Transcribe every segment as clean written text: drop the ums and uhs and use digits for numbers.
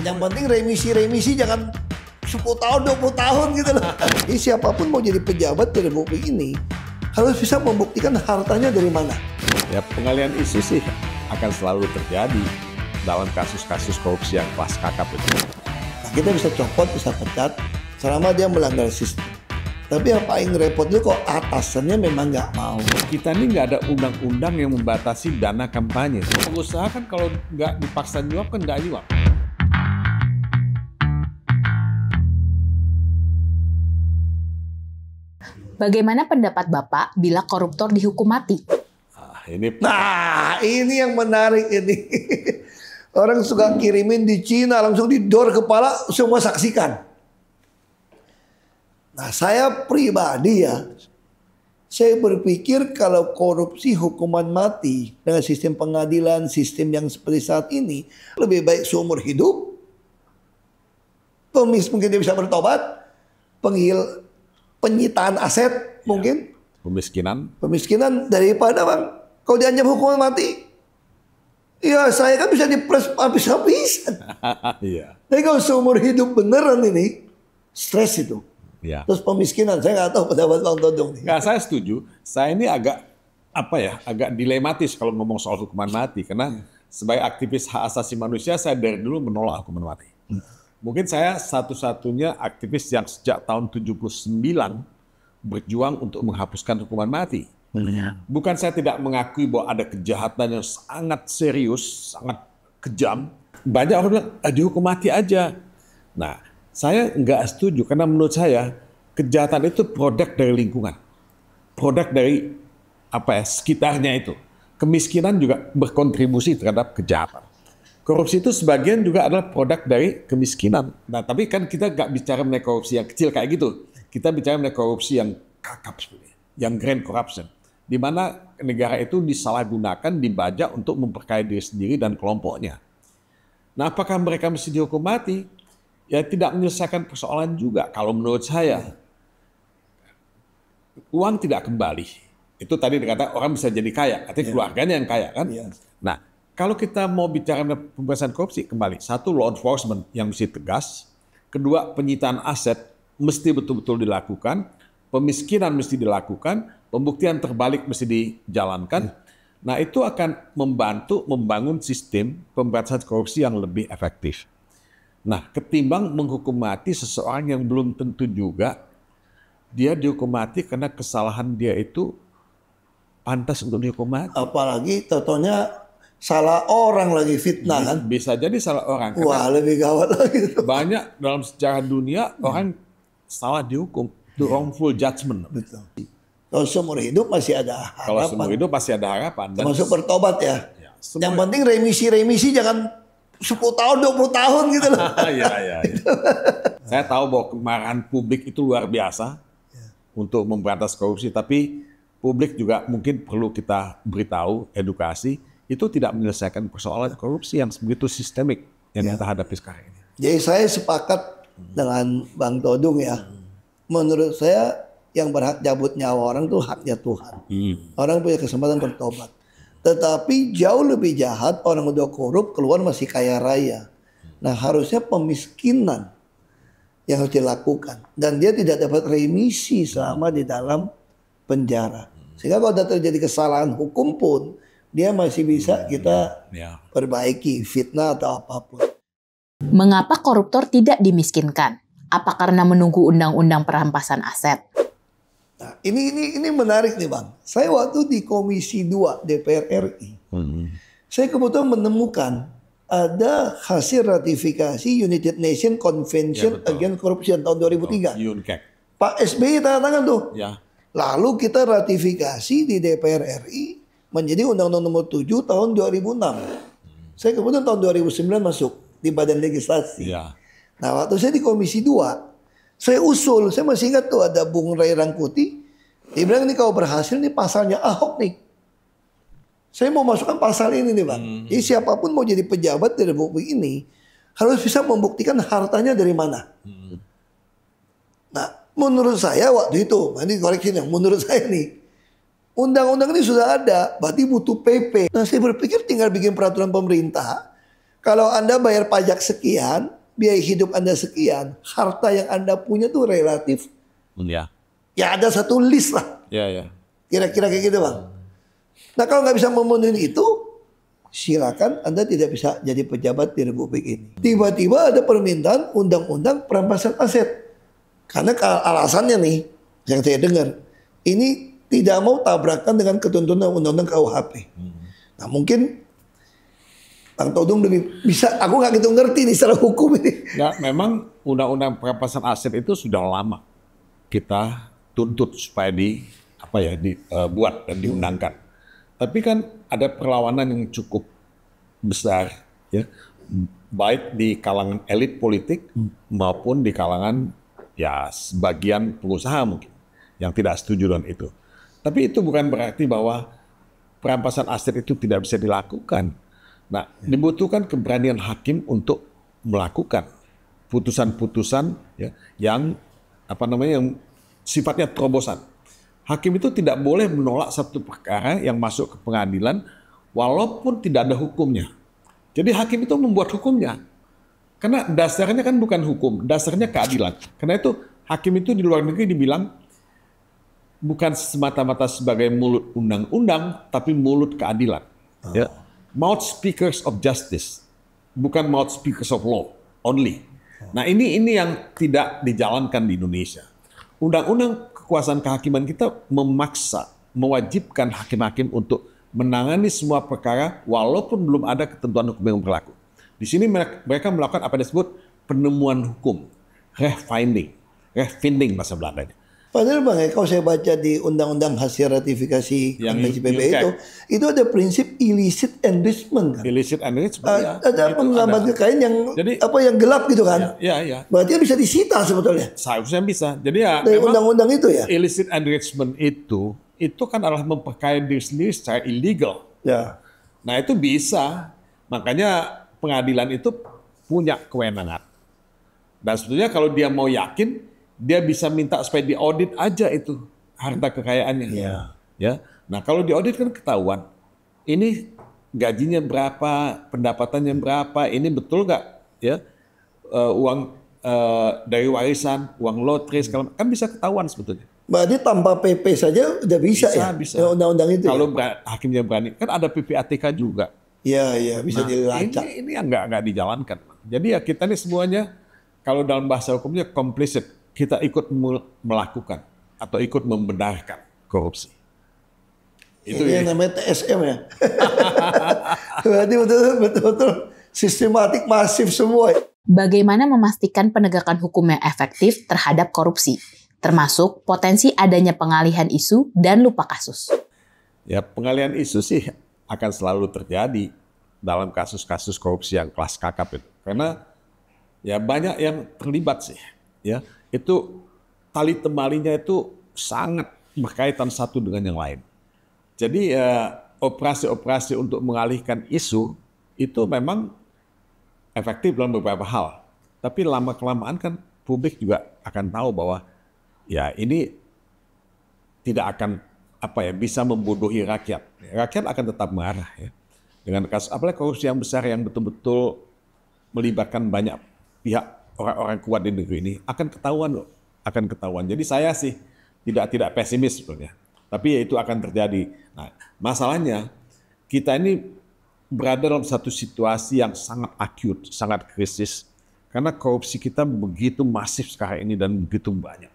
Yang penting remisi jangan 10 tahun, 20 tahun gitu loh. Jadi siapapun mau jadi pejabat di Republik ini harus bisa membuktikan hartanya dari mana. Ya, pengalian isu sih akan selalu terjadi dalam kasus-kasus korupsi yang kelas kakap itu. Nah, kita bisa copot, bisa pecat selama dia melanggar sistem. Tapi yang paling repot itu kok atasannya memang nggak mau. Kita ini nggak ada undang-undang yang membatasi dana kampanye. Pengusaha kan kalau nggak dipaksa nyuap kan nggak nyuap. Bagaimana pendapat Bapak bila koruptor dihukum mati? Nah, ini yang menarik ini. Orang suka kirimin di Cina, langsung didor kepala, semua saksikan. Nah, saya pribadi ya, saya berpikir kalau korupsi hukuman mati dengan sistem pengadilan, sistem yang seperti saat ini, lebih baik seumur hidup. Mungkin dia bisa bertobat, penyitaan aset mungkin. Pemiskinan daripada bang, kalau diancam hukuman mati, ya saya kan bisa dipres habis-habisan. Iya. Tapi kalau seumur hidup beneran ini, stres itu. Ya. Terus pemiskinan, saya nggak tahu pendapat Bang Todong. Nggak, saya setuju. Saya ini agak dilematis kalau ngomong soal hukuman mati, karena sebagai aktivis hak asasi manusia, saya dari dulu menolak hukuman mati. Mungkin saya satu-satunya aktivis yang sejak tahun 79 berjuang untuk menghapuskan hukuman mati. Bukan saya tidak mengakui bahwa ada kejahatan yang sangat serius, sangat kejam. Banyak orang bilang, dihukum mati aja. Nah, saya nggak setuju karena menurut saya kejahatan itu produk dari lingkungan, produk dari sekitarnya itu. Kemiskinan juga berkontribusi terhadap kejahatan. Korupsi itu sebagian juga adalah produk dari kemiskinan. Nah, tapi kan kita nggak bicara mengenai korupsi yang kecil kayak gitu. Kita bicara mengenai korupsi yang kakap sebenarnya, yang grand corruption, di mana negara itu disalahgunakan, dibajak untuk memperkaya diri sendiri dan kelompoknya. Nah, apakah mereka mesti dihukum mati? Ya tidak menyelesaikan persoalan juga. Kalau menurut saya, uang tidak kembali. Itu tadi dikata orang bisa jadi kaya, artinya keluarganya yang kaya kan. Nah, kalau kita mau bicara pemberantasan korupsi, kembali. Satu, law enforcement yang mesti tegas. Kedua, penyitaan aset mesti betul-betul dilakukan. Pemiskinan mesti dilakukan. Pembuktian terbalik mesti dijalankan. Nah, itu akan membantu membangun sistem pemberantasan korupsi yang lebih efektif. Nah, ketimbang menghukum mati seseorang yang belum tentu juga dia dihukum mati karena kesalahan dia itu pantas untuk dihukum mati. Apalagi totonya salah orang lagi, fitnah kan. Bisa jadi salah orang. Wah, lebih gawat lagi. Banyak dalam sejarah dunia orang salah dihukum. Itu wrongful judgment. Betul. Kalau seumur hidup masih ada harapan. Kalau seumur hidup masih ada harapan. Termasuk bertobat ya. Yang penting remisi jangan 10 tahun, 20 tahun gitu loh. Iya. Saya tahu bahwa kemarahan publik itu luar biasa untuk memberantas korupsi, tapi publik juga mungkin perlu kita beritahu, edukasi, itu tidak menyelesaikan persoalan korupsi yang begitu sistemik yang kita hadapi sekarang ini. Jadi saya sepakat dengan Bang Todung ya. Menurut saya yang berhak cabut nyawa orang itu haknya Tuhan. Orang punya kesempatan bertobat. Tetapi jauh lebih jahat orang udah korup keluar masih kaya raya. Nah, harusnya pemiskinan yang harus dilakukan. Dan dia tidak dapat remisi selama di dalam penjara. Sehingga kalau ada terjadi kesalahan hukum pun, dia masih bisa kita perbaiki, fitnah atau apapun. Mengapa koruptor tidak dimiskinkan? Apa karena menunggu undang-undang perampasan aset? Nah, ini menarik nih Bang. Saya waktu di Komisi 2 DPR RI, saya kebetulan menemukan ada hasil ratifikasi United Nations Convention Against Corruption tahun 2003. Pak SBY tanda tangan tuh. Lalu kita ratifikasi di DPR RI menjadi Undang-Undang Nomor 7 tahun 2006. Saya kebetulan tahun 2009 masuk di Badan Legislasi. Nah, waktu saya di Komisi 2, saya usul, saya masih ingat tuh ada Bung Ray Rangkuti. Dia bilang, ini kalau berhasil nih pasalnya Ahok nih. Saya mau masukkan pasal ini nih Bang. Jadi siapapun mau jadi pejabat di Republik ini harus bisa membuktikan hartanya dari mana. Nah, menurut saya waktu itu, nanti koreksi nih, menurut saya nih, undang-undang ini sudah ada, berarti butuh PP. Nah, saya berpikir tinggal bikin peraturan pemerintah. Kalau Anda bayar pajak sekian, biaya hidup Anda sekian, harta yang Anda punya tuh relatif. Ya. Ya ada satu list lah. Ya, ya. Kira-kira kayak gitu Bang. Nah kalau nggak bisa memenuhi itu, silakan Anda tidak bisa jadi pejabat di Republik ini. Tiba-tiba ada permintaan undang-undang perampasan aset. Karena alasannya nih, yang saya dengar, ini tidak mau tabrakan dengan ketentuan undang-undang KUHP. Nah mungkin Bang Todung lebih bisa, aku nggak gitu ngerti nih secara hukum ini. Ya, memang undang-undang perampasan aset itu sudah lama kita tuntut supaya dibuat dan diundangkan. Tapi kan ada perlawanan yang cukup besar, ya, baik di kalangan elit politik maupun di kalangan ya sebagian pengusaha mungkin yang tidak setuju dengan itu. Tapi itu bukan berarti bahwa perampasan aset itu tidak bisa dilakukan. Nah, dibutuhkan keberanian hakim untuk melakukan putusan-putusan ya, yang yang sifatnya terobosan. Hakim itu tidak boleh menolak satu perkara yang masuk ke pengadilan walaupun tidak ada hukumnya. Jadi hakim itu membuat hukumnya. Karena dasarnya kan bukan hukum, dasarnya keadilan. Karena itu hakim itu di luar negeri dibilang bukan semata-mata sebagai mulut undang-undang, tapi mulut keadilan. Ya. Mouth speakers of justice, bukan mouth speakers of law only. Nah ini yang tidak dijalankan di Indonesia. Undang-undang kekuasaan kehakiman kita memaksa, mewajibkan hakim-hakim untuk menangani semua perkara walaupun belum ada ketentuan hukum yang berlaku. Di sini mereka melakukan apa yang disebut penemuan hukum, refinding bahasa Belandanya. Padahal Bang, kalau saya baca di undang-undang hasil ratifikasi konvensi PBB itu ada prinsip illicit enrichment kan. Illicit enrichment. Ada pengambat kekayaan yang gelap gitu kan. Ya. Berarti bisa disita sebetulnya. Seharusnya bisa. Jadi ya dari undang-undang itu ya. Illicit enrichment itu kan adalah memperkaya diri sendiri secara illegal. Ya. Nah itu bisa. Makanya pengadilan itu punya kewenangan. Dan sebetulnya kalau dia mau yakin, dia bisa minta supaya diaudit aja itu harta kekayaannya. Ya. Nah kalau diaudit kan ketahuan. Ini gajinya berapa, pendapatannya berapa, ini betul nggak? Ya, uang dari warisan, uang lotre, kan bisa ketahuan sebetulnya. Berarti tanpa PP saja udah bisa ya? Bisa. Undang-undang itu. Kalau hakimnya berani, kan ada PPATK juga. Iya, bisa dilacak. Ini yang nggak dijalankan. Jadi ya kita ini semuanya, kalau dalam bahasa hukumnya complicit. Kita ikut melakukan atau ikut membenarkan korupsi. Itu yang namanya TSM ya. Berarti betul-betul sistematik, masif semua. Bagaimana memastikan penegakan hukum yang efektif terhadap korupsi, termasuk potensi adanya pengalihan isu dan lupa kasus? Ya, pengalihan isu sih akan selalu terjadi dalam kasus-kasus korupsi yang kelas kakap itu. Karena ya banyak yang terlibat sih. Ya, itu tali temalinya itu sangat berkaitan satu dengan yang lain. Jadi operasi-operasi untuk mengalihkan isu itu memang efektif dalam beberapa hal. Tapi lama-kelamaan kan publik juga akan tahu bahwa ya ini tidak akan bisa membodohi rakyat. Rakyat akan tetap marah ya. Dengan kasus apalagi korupsi yang besar yang betul-betul melibatkan banyak pihak, orang-orang kuat di negeri ini akan ketahuan. Jadi saya sih tidak pesimis sebenarnya. Tapi ya itu akan terjadi. Nah, masalahnya kita ini berada dalam satu situasi yang sangat akut, sangat krisis. Karena korupsi kita begitu masif sekarang ini dan begitu banyak.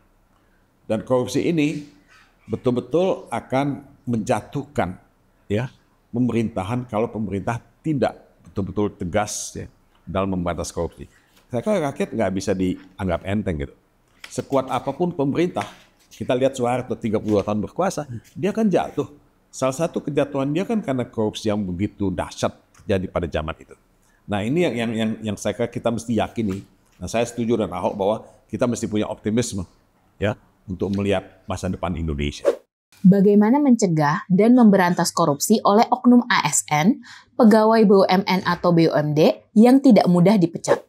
Dan korupsi ini betul-betul akan menjatuhkan ya pemerintahan kalau pemerintah tidak betul-betul tegas ya dalam memberantas korupsi. Saya kira rakyat nggak bisa dianggap enteng gitu. Sekuat apapun pemerintah, kita lihat Soeharto 32 tahun berkuasa, dia kan jatuh. Salah satu kejatuhan dia kan karena korupsi yang begitu dahsyat terjadi pada zaman itu. Nah ini yang saya kira kita mesti yakini. Nah saya setuju dengan Ahok bahwa kita mesti punya optimisme ya untuk melihat masa depan Indonesia. Bagaimana mencegah dan memberantas korupsi oleh oknum ASN, pegawai BUMN atau BUMD yang tidak mudah dipecat?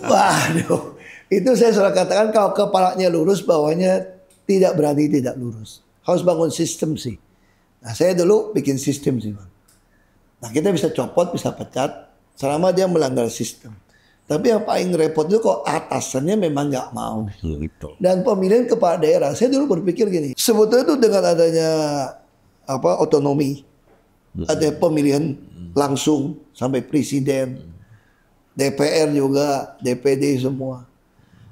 Waduh, itu saya sudah katakan kalau kepalanya lurus, bawahnya tidak berani tidak lurus. Harus bangun sistem sih. Nah saya dulu bikin sistem sih Bang. Nah kita bisa copot, bisa pecat, selama dia melanggar sistem. Tapi yang paling repot itu kok atasannya memang nggak mau. Gitu. Dan pemilihan kepala daerah, saya dulu berpikir gini, sebetulnya itu dengan adanya otonomi, ada pemilihan langsung sampai presiden, DPR juga, DPD semua.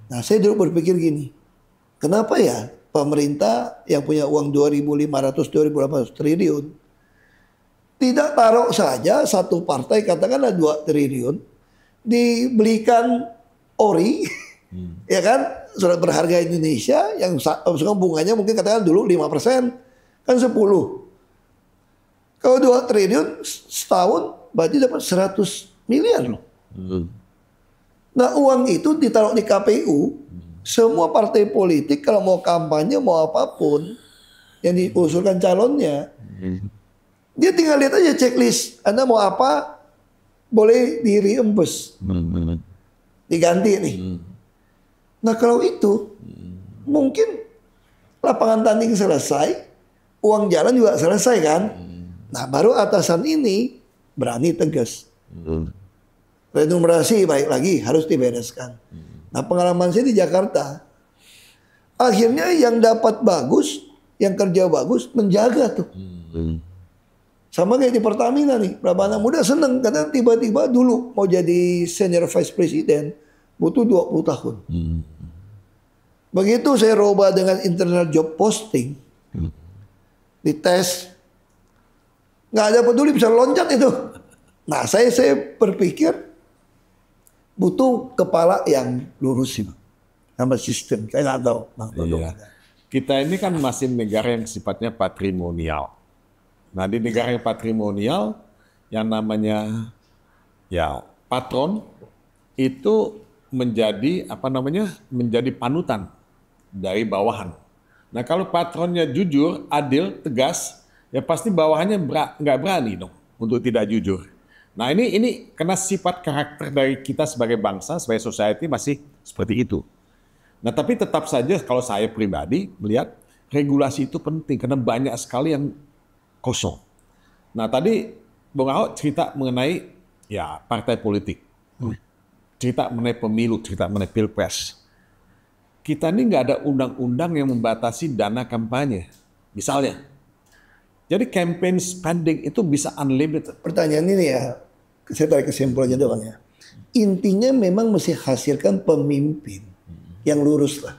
Nah, saya dulu berpikir gini, kenapa ya pemerintah yang punya uang 2.500-2.800 triliun tidak taruh saja satu partai katakanlah 2 triliun dibelikan ori ya kan surat berharga Indonesia yang bunganya mungkin katakan dulu 5% kan 10. Kalau 2 triliun setahun berarti dapat 100 miliar loh. Nah uang itu ditaruh di KPU. Semua partai politik kalau mau kampanye mau apapun yang diusulkan calonnya, dia tinggal lihat aja checklist. Anda mau apa, boleh di-reimburse, diganti nih. Nah kalau itu, mungkin lapangan tanding selesai, uang jalan juga selesai kan. Nah baru atasan ini berani tegas. Renumerasi baik lagi harus dibereskan. Nah pengalaman saya di Jakarta, akhirnya yang dapat bagus, yang kerja bagus menjaga tuh. Sama kayak di Pertamina nih, berapa anak muda seneng karena tiba-tiba dulu mau jadi senior vice president butuh 20 tahun. Begitu saya roba dengan internal job posting, dites, nggak ada peduli bisa loncat itu. Nah saya berpikir butuh kepala yang lurus sih sama sistem. Saya nggak tahu. Iya. Kita ini kan masih negara yang sifatnya patrimonial. Nah di negara yang patrimonial yang namanya ya patron itu menjadi menjadi panutan dari bawahan. Nah kalau patronnya jujur, adil, tegas, ya pasti bawahannya nggak berani dong untuk tidak jujur. Nah ini karena sifat karakter dari kita sebagai bangsa, sebagai society masih seperti itu. Nah tapi tetap saja kalau saya pribadi melihat regulasi itu penting karena banyak sekali yang kosong. Nah tadi Bung Ahok cerita mengenai ya partai politik, cerita mengenai pemilu, cerita mengenai pilpres. Kita ini nggak ada undang-undang yang membatasi dana kampanye, misalnya. Jadi campaign spending itu bisa unlimited. Pertanyaan ini ya, saya tarik kesimpulannya doang ya. Intinya memang mesti hasilkan pemimpin yang lurus lah.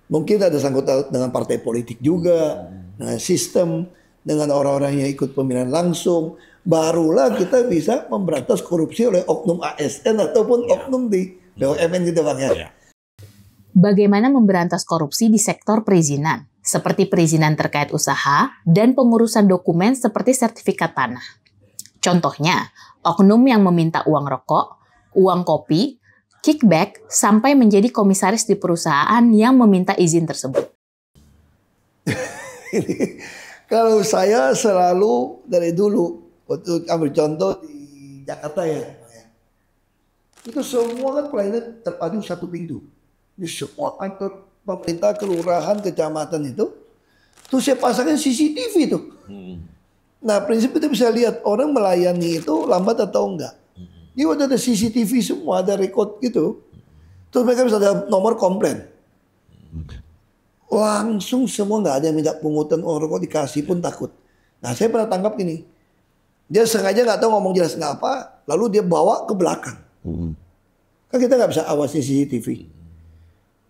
Mungkin ada sangkut dengan partai politik juga, dengan sistem, dengan orang-orang yang ikut pemilihan langsung. Barulah kita bisa memberantas korupsi oleh oknum ASN ataupun oknum di BUMN gitu Bang ya. Bagaimana memberantas korupsi di sektor perizinan, seperti perizinan terkait usaha dan pengurusan dokumen seperti sertifikat tanah. Contohnya, oknum yang meminta uang rokok, uang kopi, kickback, sampai menjadi komisaris di perusahaan yang meminta izin tersebut. Kalau saya selalu dari dulu, waktu ambil contoh di Jakarta ya, itu semua kan pelayanan terpadu satu pintu. Di semua kantor pemerintah, kelurahan, kecamatan itu, tuh saya pasangin CCTV tuh. Nah prinsip itu bisa lihat orang melayani itu lambat atau enggak. Jadi waktu ada CCTV semua, ada record gitu, terus mereka bisa ada nomor komplain. Langsung semua nggak ada yang minta pungutan uang rokok, dikasih pun takut. Nah saya pernah tangkap gini, dia sengaja nggak tahu ngomong jelas nggak apa, lalu dia bawa ke belakang. Kan kita nggak bisa awasi CCTV.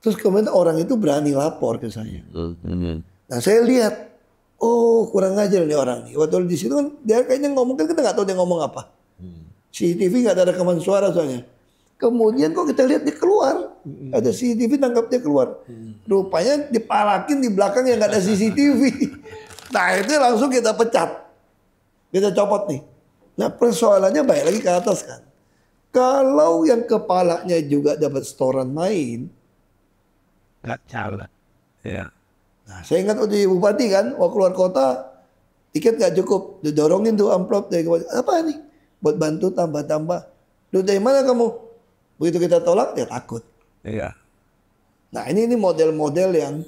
Terus kemudian orang itu berani lapor ke saya. Nah saya lihat, oh kurang ajar nih orang nih. Waktu di situ kan dia kayaknya ngomong, kan kita nggak tahu dia ngomong apa. CCTV nggak ada rekaman suara soalnya. Kemudian kok kita lihat dia keluar, ada CCTV tangkap dia keluar. Rupanya dipalakin di belakang yang nggak ada CCTV. Nah itu langsung kita pecat, kita copot nih. Nah persoalannya balik lagi ke atas kan. Kalau yang kepalanya juga dapat setoran main, Nggak jalan. Ya. nah saya ingat waktu bupati kan, mau keluar kota, tiket nggak cukup, didorongin tuh amplop dari kepala. Apa nih? Buat bantu tambah-tambah. Duh dari mana kamu? Begitu kita tolak, dia takut. Iya. Nah ini model-model yang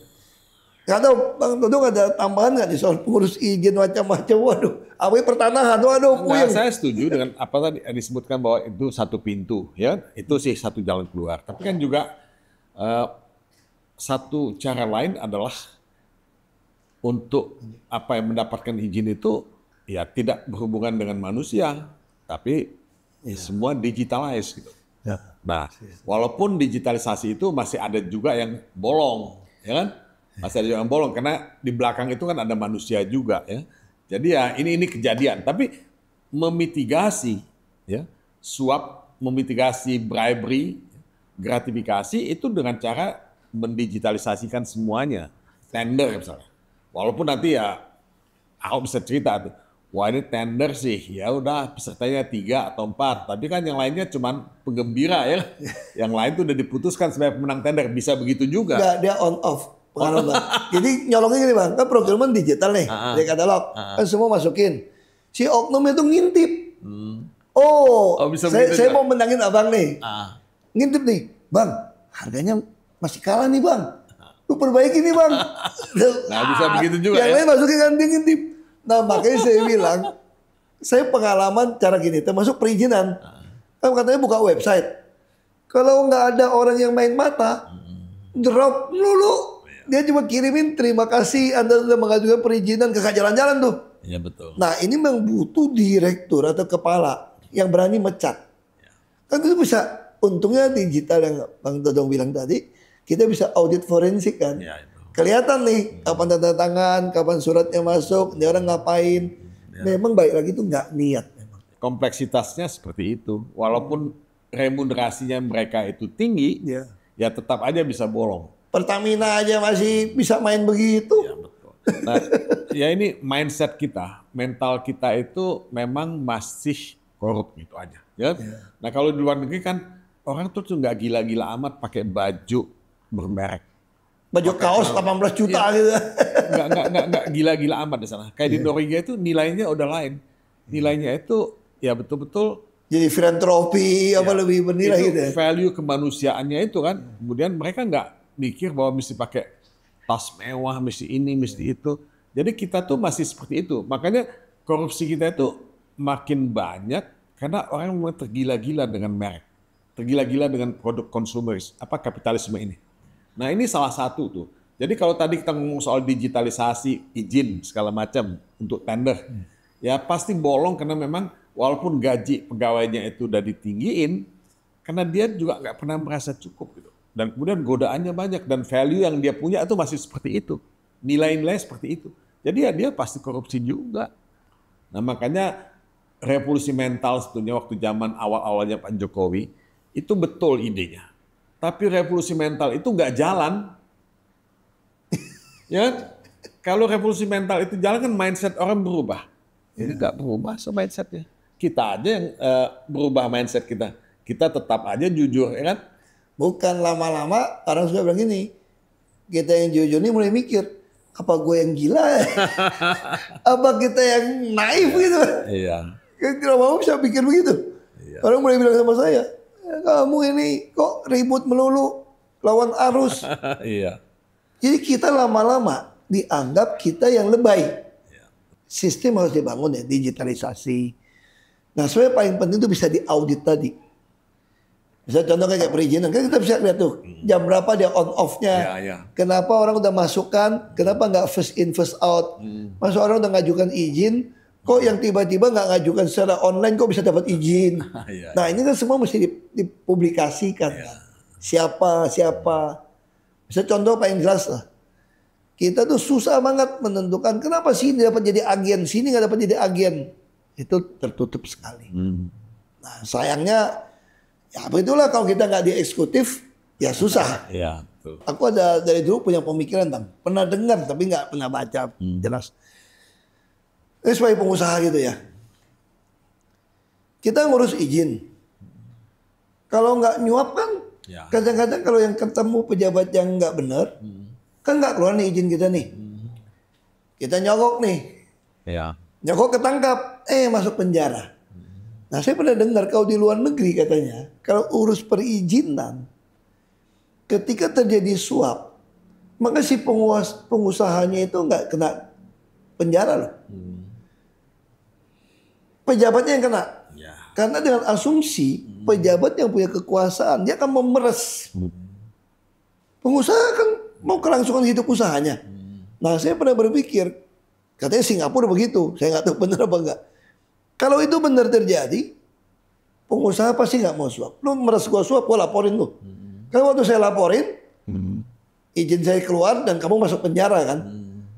Nggak tahu Bang Todong ada tambahan nggak di soal pengurus izin macam-macam? Waduh, apa pertanahan? Waduh, Enggak, puyeng. saya setuju dengan apa tadi yang disebutkan bahwa itu satu pintu, ya itu sih satu jalan keluar. Tapi kan juga satu cara lain adalah untuk apa yang mendapatkan izin itu ya tidak berhubungan dengan manusia, tapi semua digitalize gitu. Ya. Nah, walaupun digitalisasi itu masih ada juga yang bolong, ya kan? Masih ada yang bolong karena di belakang itu kan ada manusia juga, ya. Jadi ya ini kejadian, tapi memitigasi, ya, suap, memitigasi bribery, gratifikasi itu dengan cara mendigitalisasikan semuanya, tender misalnya. Walaupun nanti ya, aku bisa cerita tuh. Wah ini tender sih, ya udah pesertanya 3 atau 4, tapi kan yang lainnya cuman penggembira ya, yang lain tuh udah diputuskan sebagai pemenang tender, bisa begitu juga. Enggak, dia on off pengalaman. Jadi nyolongnya gini Bang, kan procurement digital nih, di katalog, kan semua masukin. Si oknum itu ngintip. Bisa Saya mau menangin abang nih, ngintip nih, Bang, harganya masih kalah nih Bang, lu perbaiki nih Bang. Nah bisa begitu juga yang ya. lain masukin kan dia ngintip. Nah makanya saya bilang, saya pengalaman cara gini, termasuk perizinan. Kan katanya buka website. Kalau nggak ada orang yang main mata, drop dulu. Dia cuma kirimin terima kasih Anda sudah mengajukan perizinan ke jalan-jalan tuh. Iya betul. Nah ini memang butuh direktur atau kepala yang berani mecat. Kan itu bisa, untungnya digital yang Bang Todong bilang tadi, kita bisa audit forensik kan. Ya, itu. Kelihatan nih kapan tanda tangan, kapan suratnya masuk, ini orang ngapain. Memang baik lagi itu nggak niat. Memang. Kompleksitasnya seperti itu. Walaupun remunerasinya mereka itu tinggi, ya tetap aja bisa bolong. Pertamina aja masih bisa main begitu. Ya betul. Nah, ya ini mindset kita, mental kita itu memang masih korup gitu aja. Ya? Nah kalau di luar negeri kan orang tuh nggak gila-gila amat pakai baju bermerek. Baju kaos 18 juta gitu. Nggak gila-gila amat di sana. Kayak di Norwegia itu nilainya udah lain. Nilainya itu ya betul-betul jadi filantropi apa lebih bernilai itu gitu ya. value kemanusiaannya itu kan. Kemudian mereka nggak mikir bahwa mesti pakai tas mewah, mesti ini, mesti itu. Jadi kita tuh masih seperti itu. Makanya korupsi kita itu makin banyak karena orang mulai tergila-gila dengan merek. Tergila-gila dengan produk konsumeris. Apa kapitalisme ini? Nah ini salah satu tuh. Jadi kalau tadi kita ngomong soal digitalisasi, izin segala macam untuk tender, ya pasti bolong karena memang walaupun gaji pegawainya itu udah ditinggiin, karena dia juga nggak pernah merasa cukup gitu. Dan kemudian godaannya banyak dan value yang dia punya itu masih seperti itu, nilai-nilai seperti itu. Jadi ya dia pasti korupsi juga. Nah makanya revolusi mental sebetulnya waktu zaman awal-awalnya Pak Jokowi itu betul idenya. Tapi revolusi mental itu nggak jalan. Ya, kalau revolusi mental itu jalan kan mindset orang berubah. Ini nggak berubah so mindsetnya. Kita aja yang berubah mindset kita. Kita tetap aja jujur, ya kan? Bukan lama-lama orang sudah bilang gini, kita yang jujur ini mulai mikir, apa gue yang gila ya? Apa kita yang naif gitu? Iya. Tidak mau bisa pikir begitu. Iya. Orang mulai bilang sama saya, kamu ini kok ribut melulu lawan arus. Iya. Jadi kita lama-lama dianggap kita yang lebay. Sistem harus dibangun ya, digitalisasi. Nah sebenarnya paling penting itu bisa diaudit tadi. Misalnya contoh kayak perizinan, kan kita bisa lihat tuh jam berapa dia on off-nya. Kenapa orang udah masukkan, kenapa nggak first in first out. Masa orang udah ngajukan izin, kok yang tiba-tiba nggak ngajukan secara online kok bisa dapat izin. Nah ini kan semua mesti dipublikasikan. Siapa. Bisa contoh paling jelas lah. Kita tuh susah banget menentukan kenapa sini dapat jadi agen, sini nggak dapat jadi agen. Itu tertutup sekali. Nah sayangnya, ya begitulah kalau kita nggak di eksekutif, ya susah. Iya, betul. Aku ada dari dulu punya pemikiran tentang pernah dengar tapi nggak pernah baca jelas. Ini sebagai pengusaha gitu ya. Kita ngurus izin. Kalau nggak nyuap kan, kadang-kadang kalau yang ketemu pejabat yang nggak benar, kan nggak keluar nih izin kita nih. Kita nyogok nih. Nyogok ketangkap, masuk penjara. Nah saya pernah dengar kalau di luar negeri katanya, kalau urus perizinan, ketika terjadi suap, Maka si pengusahanya itu nggak kena penjara loh. Pejabatnya yang kena. Ya. Karena dengan asumsi pejabat yang punya kekuasaan dia akan memeras. Pengusaha kan mau kelangsungan hidup usahanya. Nah saya pernah berpikir, katanya Singapura begitu. Saya nggak tahu benar apa enggak. Kalau itu benar terjadi, pengusaha pasti nggak mau suap. Lu meres gua suap, gua laporin lu. Karena waktu saya laporin, izin saya keluar dan kamu masuk penjara kan.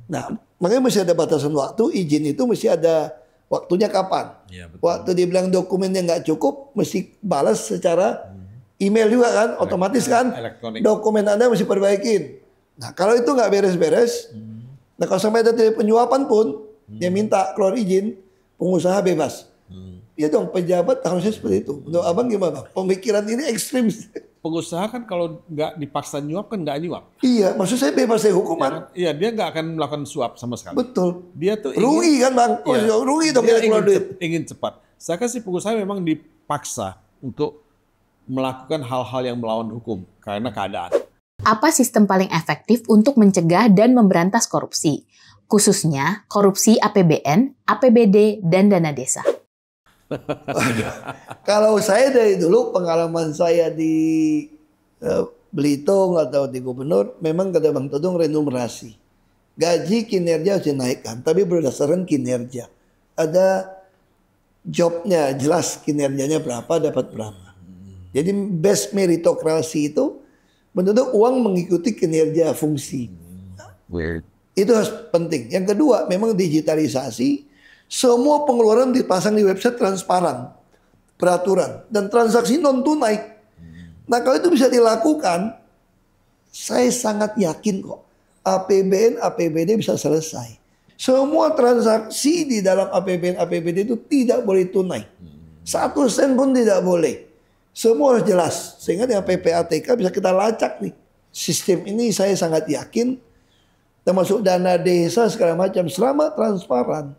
Nah makanya mesti ada batasan waktu. Izin itu mesti ada waktunya kapan. Ya, betul. Waktu dibilang dokumennya nggak cukup, mesti balas secara email juga kan, otomatis kan. Elektronik. Dokumen Anda mesti perbaikin. Nah kalau itu nggak beres-beres, nah kalau sampai ada penyuapan pun, dia minta keluar izin, pengusaha bebas. Ya dong, pejabat harusnya seperti itu. Untuk abang gimana? Pemikiran ini ekstrim. Pengusaha kan kalau nggak dipaksa nyuap kan nggak nyuap. Iya, maksud saya bebas dari hukuman. Iya, dia nggak akan melakukan suap sama sekali. Betul. Dia tuh Rugi kan bang? Oh, Iya. rugi dong Dia kita keluar duit. ingin cepat. Saya kasih pengusaha memang dipaksa untuk melakukan hal-hal yang melawan hukum karena keadaan. Apa sistem paling efektif untuk mencegah dan memberantas korupsi? Khususnya korupsi APBN, APBD, dan dana desa. Kalau saya dari dulu pengalaman saya di Belitung atau di gubernur, memang kata Bang Todong renumerasi. Gaji kinerja harus dinaikkan, tapi berdasarkan kinerja. Ada jobnya, jelas kinerjanya berapa, dapat berapa. Jadi best meritokrasi itu menurut uang mengikuti kinerja fungsi. Weird. Itu harus penting. Yang kedua, memang digitalisasi. Semua pengeluaran dipasang di website transparan, peraturan, dan transaksi non tunai. Nah kalau itu bisa dilakukan, saya sangat yakin kok APBN, APBD bisa selesai. Semua transaksi di dalam APBN, APBD itu tidak boleh tunai. 1 sen pun tidak boleh. Semua harus jelas. Sehingga dengan PPATK bisa kita lacak nih. Sistem ini saya sangat yakin, termasuk dana desa segala macam, selama transparan.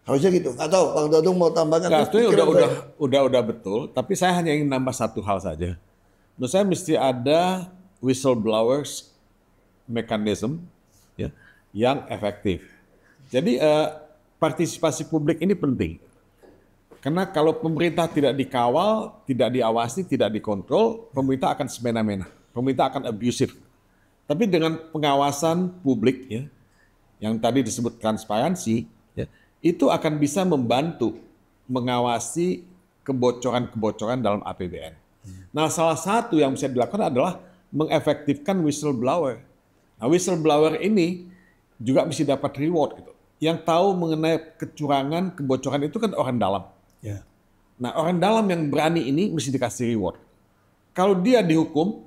Harusnya gitu. Nggak tahu Bang Dodong mau tambahkan. Nggak, itu udah betul. Tapi saya hanya ingin nambah satu hal saja. Menurut saya mesti ada whistleblowers mechanism ya, yang efektif. Jadi partisipasi publik ini penting. Karena kalau pemerintah tidak dikawal, tidak diawasi, tidak dikontrol, pemerintah akan semena-mena. Pemerintah akan abusive. Tapi dengan pengawasan publik ya, yang tadi disebut transparansi, ya, itu akan bisa membantu mengawasi kebocoran-kebocoran dalam APBN. Nah, salah satu yang bisa dilakukan adalah mengefektifkan whistleblower. Nah, whistleblower ini juga bisa dapat reward gitu. Yang tahu mengenai kecurangan, kebocoran itu kan orang dalam. Ya. Nah, orang dalam yang berani ini mesti dikasih reward. Kalau dia dihukum,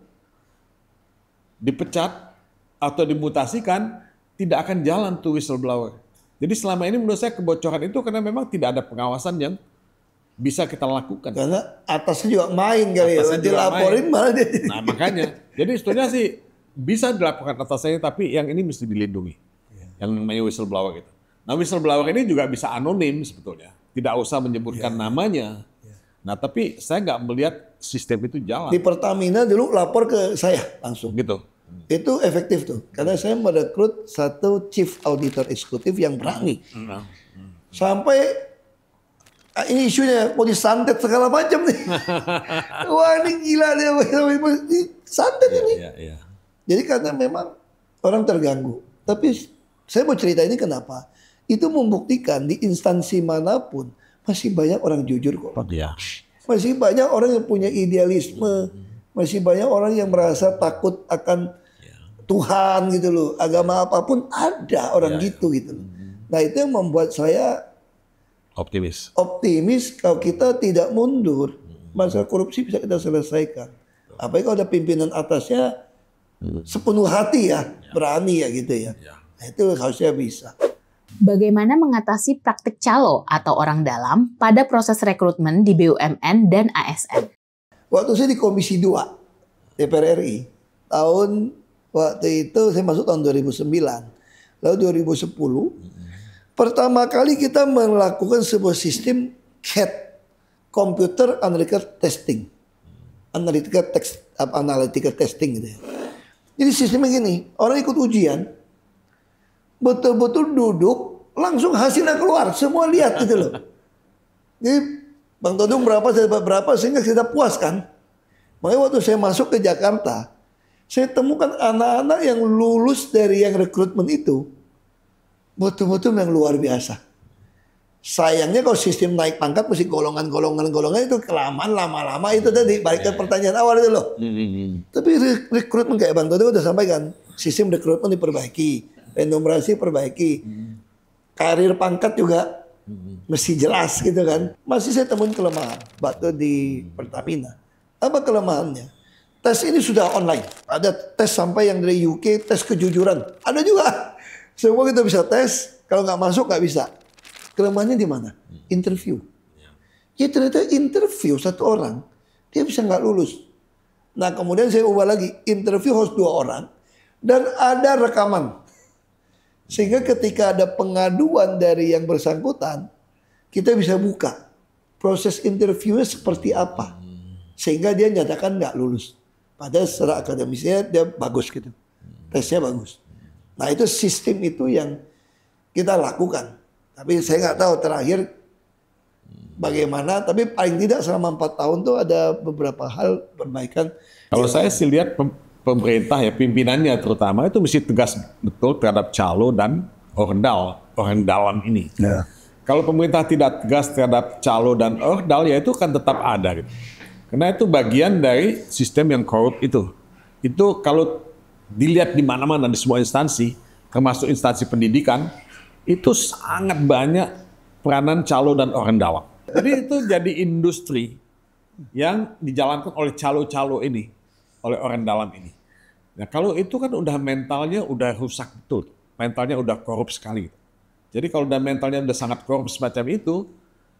dipecat, atau dimutasikan, tidak akan jalan tuh whistleblower. Jadi selama ini menurut saya kebocoran itu karena memang tidak ada pengawasan yang bisa kita lakukan. Karena atasnya juga main kali ya. Dilaporin malah dia. Nah makanya, jadi sebetulnya sih bisa dilakukan atasnya, tapi yang ini mesti dilindungi. Yang namanya whistleblower gitu. Nah whistleblower ini juga bisa anonim sebetulnya. Tidak usah menyebutkan namanya. Nah tapi saya nggak melihat sistem itu jalan. Di Pertamina dulu lapor ke saya langsung. Gitu. Itu efektif tuh. Karena saya merekrut satu chief auditor eksekutif yang berani. Sampai ini isunya mau disantet segala macam nih. Wah ini gila dia. Santet ini. Jadi karena memang orang terganggu. Tapi saya mau cerita ini kenapa. Itu membuktikan di instansi manapun masih banyak orang jujur kok. Masih banyak orang yang punya idealisme. Masih banyak orang yang merasa takut akan Tuhan gitu loh. Agama apapun ada orang gitu gitu. Nah itu yang membuat saya optimis kalau kita tidak mundur, masalah korupsi bisa kita selesaikan. Apalagi kalau ada pimpinan atasnya sepenuh hati ya, berani ya gitu ya. Nah, itu harusnya bisa. Bagaimana mengatasi praktik calo atau orang dalam pada proses rekrutmen di BUMN dan ASN? Waktu saya di Komisi 2 DPR RI, waktu itu saya masuk tahun 2009. Lalu 2010, pertama kali kita melakukan sebuah sistem CAT, Computer Analytical Testing. Analytical Testing gitu ya. Jadi sistemnya gini, orang ikut ujian, betul-betul duduk, langsung hasilnya keluar, semua lihat gitu loh. Jadi Bang Todung berapa, saya dapat berapa, sehingga kita puas kan. Makanya waktu saya masuk ke Jakarta, saya temukan anak-anak yang lulus dari yang rekrutmen itu, betul-betul yang luar biasa. Sayangnya kalau sistem naik pangkat mesti golongan itu kelamaan lama-lama itu tadi balik ke pertanyaan awal itu loh. Tapi rekrutmen kayak Bang Todung udah sampaikan, sistem rekrutmen diperbaiki, remunerasi perbaiki, karir pangkat juga mesti jelas gitu kan. Masih saya temuin kelemahan waktu di Pertamina. Apa kelemahannya? Tes ini sudah online. Ada tes sampai yang dari UK, tes kejujuran. Ada juga. Semua kita bisa tes. Kalau nggak masuk nggak bisa. Kelemahannya di mana? Interview. Ya ternyata interview satu orang, dia bisa nggak lulus. Nah kemudian saya ubah lagi. Interview harus 2 orang. Dan ada rekaman. Sehingga ketika ada pengaduan dari yang bersangkutan, kita bisa buka proses interviewnya seperti apa. Sehingga dia nyatakan nggak lulus. Padahal secara akademisnya dia bagus gitu. Tesnya bagus. Nah itu sistem itu yang kita lakukan. Tapi saya nggak tahu terakhir bagaimana. Tapi paling tidak selama 4 tahun tuh ada beberapa hal perbaikan. Kalau saya sih lihat pemerintah ya pimpinannya terutama itu mesti tegas betul terhadap calo dan orang dalam ini. Ya. Kalau pemerintah tidak tegas terhadap calo dan ordal ya itu kan tetap ada gitu. Karena itu bagian dari sistem yang korup itu. Itu kalau dilihat di mana-mana di semua instansi, termasuk instansi pendidikan, itu sangat banyak peranan calo dan orang dalam. Jadi itu jadi industri yang dijalankan oleh calo-calo ini, oleh orang dalam ini. Nah kalau itu kan udah mentalnya udah rusak betul, mentalnya udah korup sekali. Jadi kalau udah mentalnya udah sangat korup semacam itu,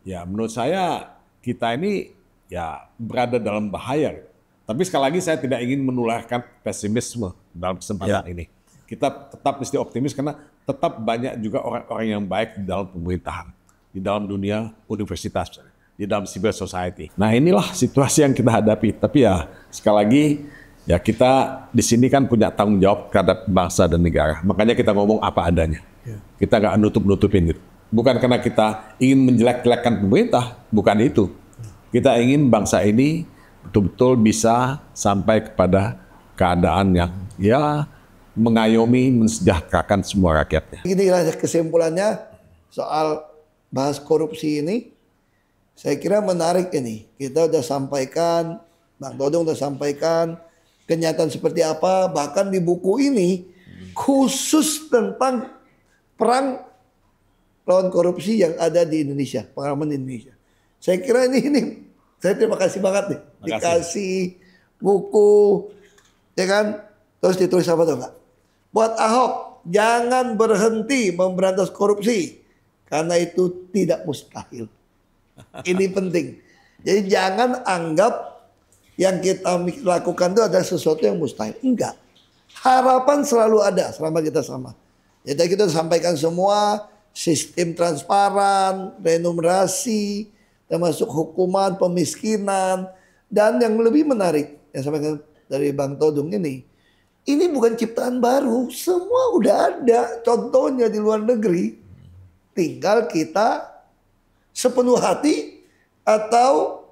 ya menurut saya kita ini ya berada dalam bahaya. Tapi sekali lagi saya tidak ingin menularkan pesimisme dalam kesempatan ini. Kita tetap mesti optimis karena tetap banyak juga orang-orang yang baik di dalam pemerintahan, di dalam dunia universitas, di dalam civil society. Nah inilah situasi yang kita hadapi. Tapi ya sekali lagi ya kita di sini kan punya tanggung jawab terhadap bangsa dan negara. Makanya kita ngomong apa adanya. Kita nggak nutup-nutupin gitu. Bukan karena kita ingin menjelek-jelekkan pemerintah, bukan itu. Kita ingin bangsa ini betul-betul bisa sampai kepada keadaan yang ya mengayomi, mensejahterakan semua rakyatnya. Inilah kesimpulannya soal bahas korupsi ini. Saya kira menarik ini. Kita udah sampaikan, Bang Todung udah sampaikan kenyataan seperti apa. Bahkan di buku ini khusus tentang perang lawan korupsi yang ada di Indonesia, pengalaman di Indonesia. Saya kira ini saya terima kasih banget nih. Dikasih buku, ya kan? Terus ditulis apa tuh enggak? Buat Ahok, jangan berhenti memberantas korupsi. Karena itu tidak mustahil. Ini penting. Jadi jangan anggap yang kita lakukan itu adalah sesuatu yang mustahil. Enggak. Harapan selalu ada selama kita sama. Jadi kita sampaikan semua, sistem transparan, remunerasi, termasuk hukuman, pemiskinan, dan yang lebih menarik yang sampaikan dari Bang Todung ini bukan ciptaan baru, semua udah ada contohnya di luar negeri. Tinggal kita sepenuh hati atau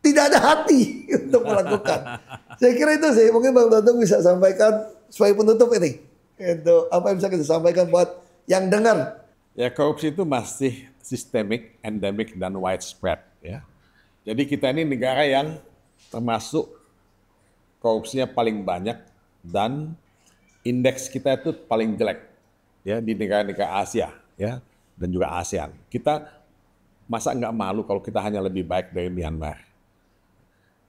tidak ada hati untuk melakukan. Saya kira itu sih, mungkin Bang Todung bisa sampaikan sebagai penutup ini. Itu apa yang bisa kita sampaikan buat yang dengar. Ya korupsi itu masih sistemik, endemik, dan widespread. Ya. Jadi kita ini negara yang termasuk korupsinya paling banyak dan indeks kita itu paling jelek ya di negara-negara Asia ya dan juga ASEAN. Kita masa nggak malu kalau kita hanya lebih baik dari Myanmar.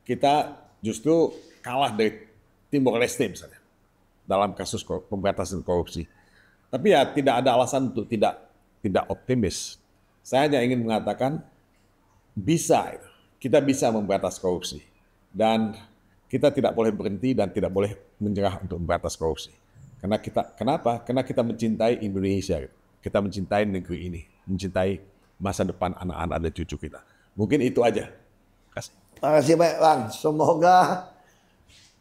Kita justru kalah dari Timor Leste misalnya dalam kasus pemberantasan korupsi. Tapi ya tidak ada alasan untuk tidak optimis. Saya hanya ingin mengatakan kita bisa memberantas korupsi dan kita tidak boleh berhenti dan tidak boleh menyerah untuk memberantas korupsi. Kenapa? Karena kita mencintai Indonesia, kita mencintai negeri ini, mencintai masa depan anak-anak dan cucu kita. Mungkin itu aja. Terima kasih banyak Bang. Semoga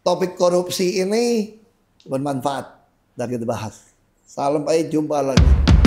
topik korupsi ini bermanfaat dan kita bahas. Sampai jumpa lagi.